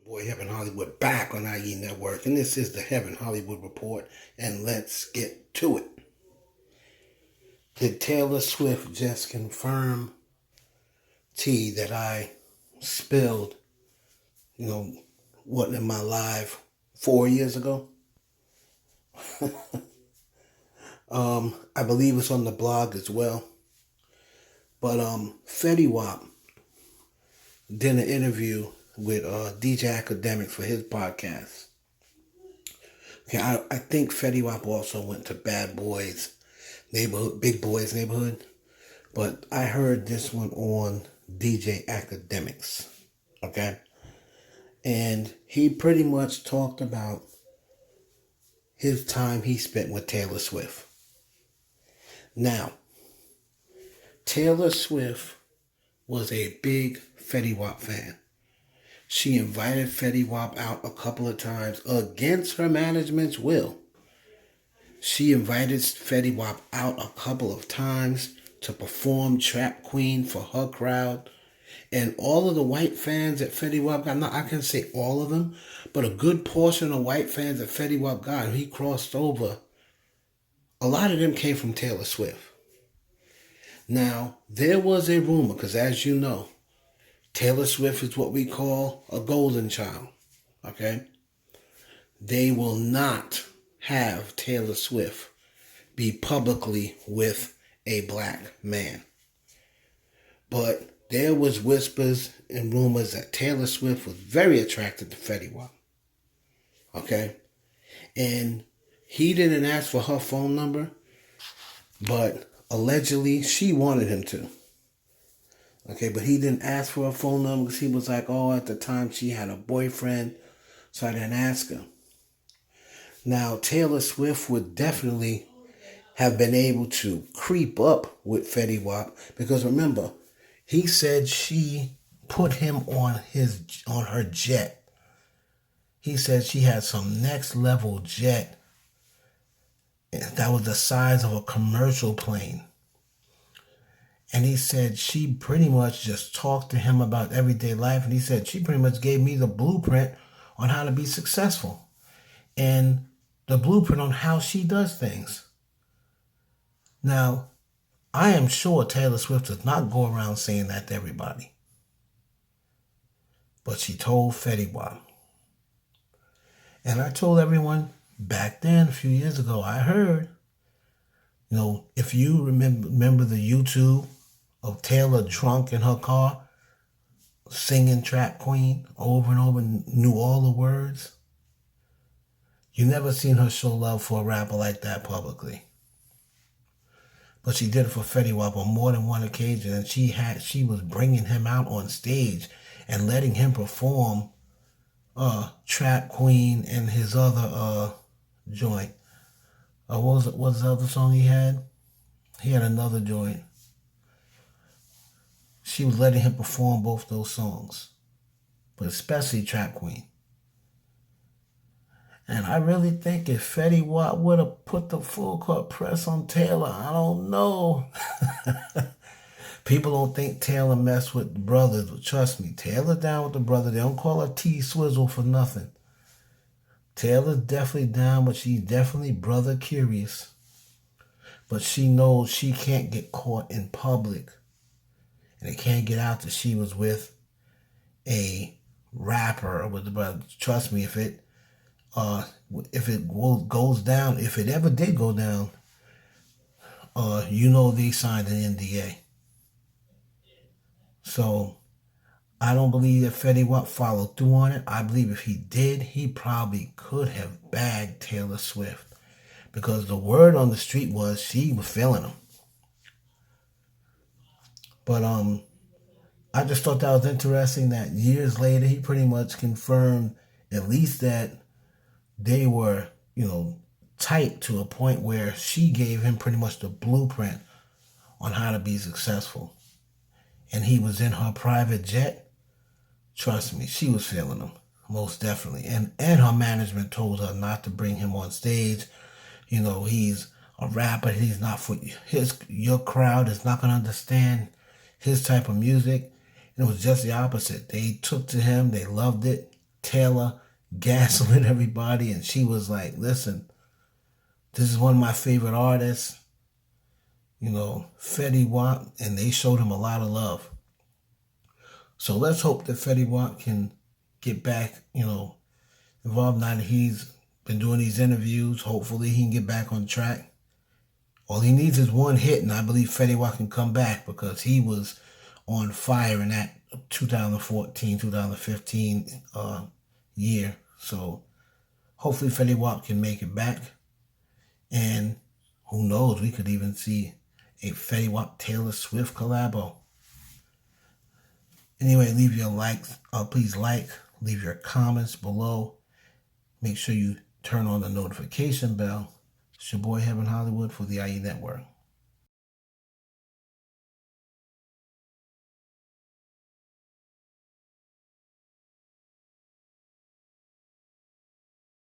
Boy, Heaven Hollywood back on IE Network, and this is the Heaven Hollywood Report, and let's get to it. Did Taylor Swift just confirm tea that I spilled, what in my live 4 years ago? I believe it's on the blog as well. But Fetty Wap did an interview with DJ Akademiks for his podcast. Okay, I think Fetty Wap also went to Bad Boys Neighborhood, Big Boys Neighborhood, but I heard this one on DJ Akademiks. Okay, and he pretty much talked about his time he spent with Taylor Swift. Now, Taylor Swift was a big Fetty Wap fan. She invited Fetty Wap out a couple of times against her management's will. She invited Fetty Wap out a couple of times to perform Trap Queen for her crowd. And all of the white fans that Fetty Wap got, not I can say all of them, but a good portion of white fans that Fetty Wap got, he crossed over, a lot of them came from Taylor Swift. Now, there was a rumor, because as you know, Taylor Swift is what we call a golden child, okay? They will not have Taylor Swift be publicly with a black man. But there was whispers and rumors that Taylor Swift was very attracted to Fetty Wap, okay? And he didn't ask for her phone number, but allegedly she wanted him to. Okay, but he didn't ask for her phone number because he was like, oh, at the time she had a boyfriend, so I didn't ask her. Now, Taylor Swift would definitely have been able to creep up with Fetty Wap because remember, he said she put him on her jet. He said she had some next level jet that was the size of a commercial plane. And he said she pretty much just talked to him about everyday life. And he said she pretty much gave me the blueprint on how to be successful. And the blueprint on how she does things. Now, I am sure Taylor Swift does not go around saying that to everybody. But she told Fetty Wap. And I told everyone back then, a few years ago, I heard, if you remember the YouTube of Taylor drunk in her car, singing Trap Queen over and over, knew all the words. You never seen her show love for a rapper like that publicly. But she did it for Fetty Wap on more than one occasion, and she was bringing him out on stage and letting him perform Trap Queen and his other joint. What was the other song he had? He had another joint. She was letting him perform both those songs, but especially Trap Queen. And I really think if Fetty Wap would have put the full court press on Taylor, I don't know. People don't think Taylor messed with the brothers, but trust me, Taylor down with the brother. They don't call her T-Swizzle for nothing. Taylor's definitely down, but she's definitely brother curious. But she knows she can't get caught in public. And it can't get out that she was with a rapper or with the brother. Trust me, if it goes down, if it ever did go down, they signed an NDA. So I don't believe that Fetty Wap followed through on it. I believe if he did, he probably could have bagged Taylor Swift because the word on the street was she was feeling him. But I just thought that was interesting that years later he pretty much confirmed at least that they were, tight to a point where she gave him pretty much the blueprint on how to be successful. And he was in her private jet. Trust me, she was feeling him, most definitely. And her management told her not to bring him on stage. He's a rapper. He's not for your crowd is not going to understand his type of music. And it was just the opposite. They took to him. They loved it. Taylor gaslit everybody, and she was like, listen, this is one of my favorite artists, Fetty Wap, and they showed him a lot of love. So let's hope that Fetty Wap can get back, involved now that he's been doing these interviews. Hopefully he can get back on track. All he needs is one hit, and I believe Fetty Wap can come back because he was on fire in that 2014, 2015 year. So hopefully Fetty Wap can make it back. And who knows, we could even see a Fetty Wap Taylor Swift collabo. Anyway, leave your likes. Please leave your comments below. Make sure you turn on the notification bell. It's your boy Heaven Hollywood for the IE Network.